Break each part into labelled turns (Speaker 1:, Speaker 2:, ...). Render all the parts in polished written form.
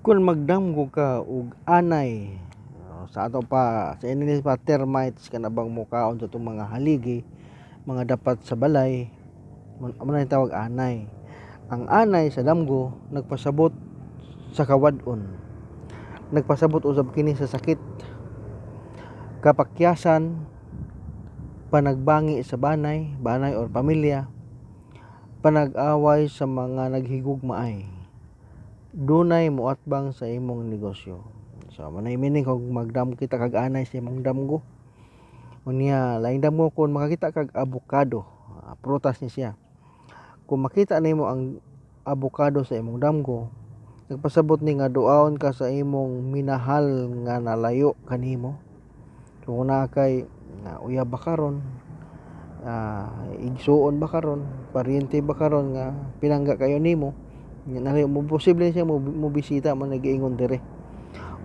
Speaker 1: Kung magdamgo ka og anay, sa ato pa sa English pa termites kanabang mukaon sa itong mga haligi, mga dapat sa balay, amo na tawag anay. Ang anay sa damgo nagpasabot sa kawad-on, nagpasabot usab kini sa sakit, kapakyasan, panagbangi sa banay or pamilya, panag-away sa mga naghigugmaay, dunay muatbang sa imong negosyo. So manay meaning kung magdam kita kag anay sa imong damgo. Unya laing damgo kung makakita kag avocado, prutas ni siya. Kung makita nimo ang avocado sa imong damgo, nagpasabot ni nga duaon ka sa imong minahal nga nalayo kanimo. So kung na kay uyab ba karon, igsuon ba karon, paryente ba karon nga pinangga kayo nimo, nalayo mo posible siya mo bisita mo nagiingon dire.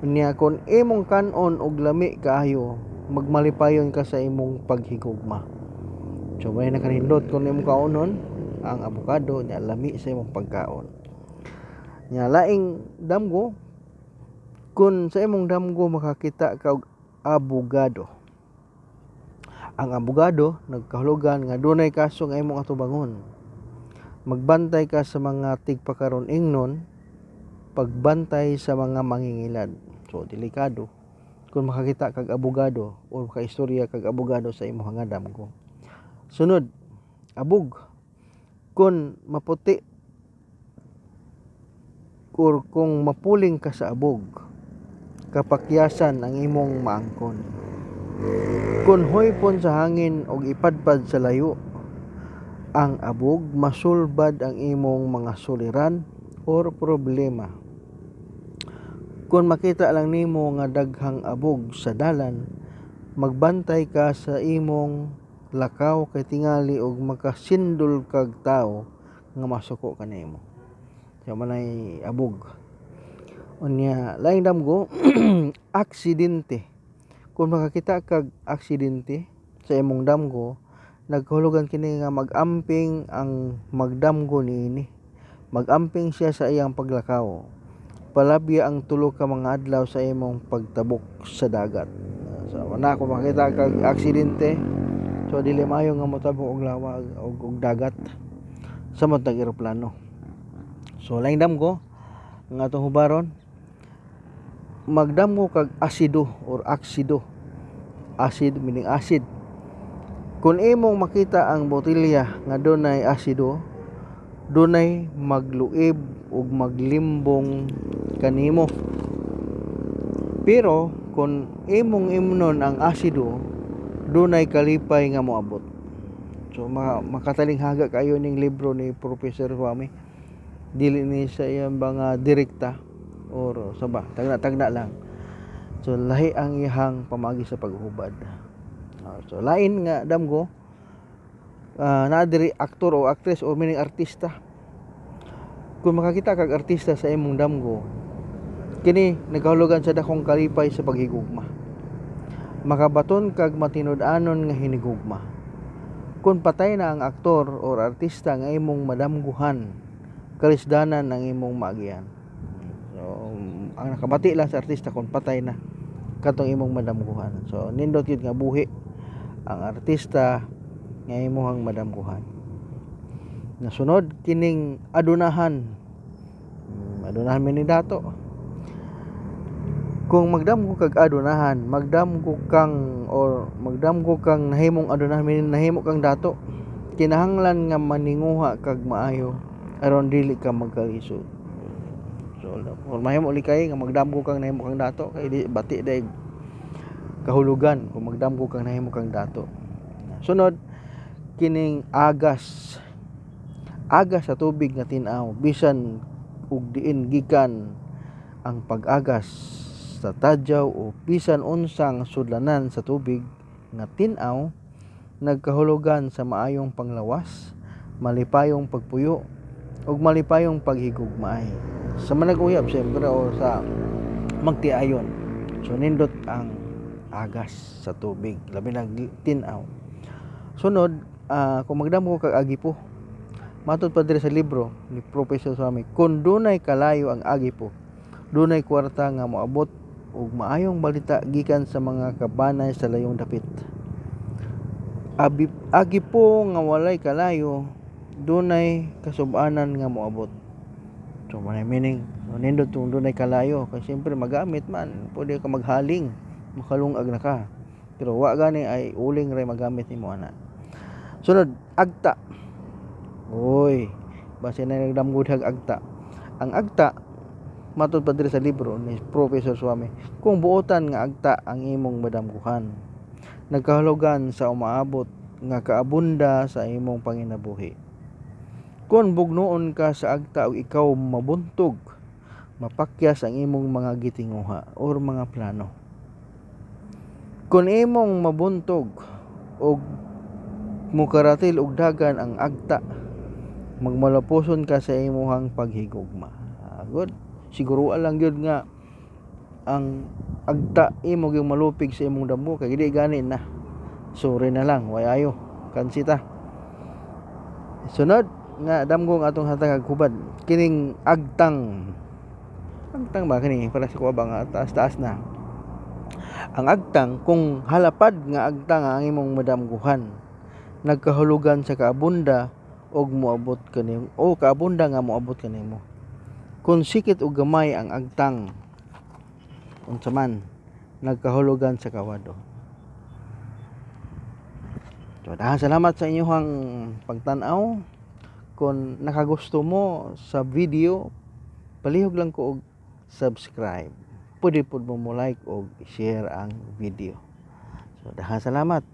Speaker 1: Unya kung imong kanon og lami kaayo, magmalipayon ka sa imong paghigugma. So may nakanindot kung imong kaonon ang avocado nya lami sa imong pagkaon. Nya laing damgo, kung sa imong damgo makakita ka og abogado. Ang abogado nagkahulugan nga dunay kaso nga imong atubangon. Magbantay ka sa mga tigpakaron ingnon, pagbantay sa mga mangingilad. So delikado kung makakita kag abogado o makaistorya kag abogado sa imong nga damgo. Sunod, abog. Kung maputi or kung mapuling ka sa abog, kapakyasan ang imong maangkon. Kung hoypon sa hangin og ipadpad sa layo ang abog, masulbad ang imong mga suliran or problema. Kung makita lang nimo nga daghang abog sa dalan, magbantay ka sa imong lakaw kay tingali og makasindol kag tawo nga masuko kanimo. So manay abog. Unya laing damgo, aksidente. Kung makakita kag aksidente sa imong damgo, nagkahulugan kini nga magamping ang magdamgo niini. Magamping siya sa iyang paglakaw. Palabya ang tulo ka mga adlaw sa imong pagtabok sa dagat. So wala ko makita kag aksidente, so dili maayo nga motabok og lawag og dagat samot nag eroplano. So laing damgo nga atong hubaron, magdamgo kag asido or aksido. Acid meaning acid. Kung imong makita ang botelya nga dunay asido, dunay magluib ug maglimbong kanimo. Pero kung imong imnon ang asido, dunay kalipay nga moabot. So makatalinghaga kayo ning libro ni Professor Huami. Dili ni sa iyang mga direkta or saba, tagna lang. So lahi ang iyang pamaagi sa paghubad. So lain nga damgo, naa diri aktor o actress or meaning artista. Kung makakita kag artista sa imong damgo, kini nagahulugan sa dakong kalipay sa paghigugma. Makabaton kag matinud-anon nga hinigugma. Kung patay na ang aktor or artista nga imong madamguhan, kalisdanan ang imong maagian. So ang nakabati lang sa artista kung patay na katong imong madamguhan. So nindot yun nga buhi ang artista nga imong madamguhan. Nasunod kining adunahan. Adunahan mi ni dato. Kung magdamgo kag adunahan, magdamgo kang nahimong adunahan, nahimo kang dato. Kinahanglan nga maninguha kag maayo aron dili ka magkalisod. So kung mahimo likay nga magdamgo kang nahimo kang dato, kay di bati day kahulugan kung magdamgo kang nahimo kang dato. Sunod kining agas sa tubig nga tin-aw, bisan ug diin gikan ang pag-agas sa tadyaw o bisan unsang sudlanan sa tubig nga tin-aw, nagkahulugan sa maayong panglawas, malipayong pagpuyo ug malipayong paghigugmaay sa manag-uyab siyempre o sa magtiayon. So nindot ang agas sa tubig, labi na tin-aw. Sunod, kung magdamgo kag agipo, matud pa diri sa libro ni Professor Swami, kung dunay kalayo ang agipo, dunay kwarta nga moabot ug maayong balita gikan sa mga kabanay sa layong dapit. Agi po nga walay kalayo, dunay kasub-anan nga moabot. So may meaning nindot kung dunay kalayo kasi siyempre magamit man, pwede ka maghaling, makalungag na ka. Pero wa gani ay uling ray magamit nimo ana. Sunod, agta. Oy, base na nagdamgod hag agta. Ang agta matud pa diri sa libro ni Professor Swami, kung buotan nga agta ang imong madamguhan, nagkahulugan sa umaabot nga kaabunda sa imong panginabuhi. Kung bugnoon ka sa agta ug ikaw mabuntog, mapakyas ang imong mga gitinguha or mga plano. Kung imong mabuntog og mukaratil og dagan ang agta, magmalapuson ka sa imong paghigugma. Good. Siguro lang gyud nga ang agta imo gyud malupig sa imong damgo kay dili gani na. Sorry na lang, way ayo. Kansita. Sunod nga damgong atong hatag hubad, kining agtang. Agtang ba kini para sa kuha ba nga taas-taas na. Ang agtang kung halapad nga agtang ang imong madamguhan, nagkahulugan sa kaabunda og moabot kanimo o kaabunda nga moabot kanimo. Kung sikit og gamay ang agtang, unsa man, nagkahulugan sa kawado. So, daghang salamat sa inyong pagtan-aw. Kung nakagusto mo sa video, palihog lang ko og subscribe. Pwede po mo like o share ang video. So, daghang salamat.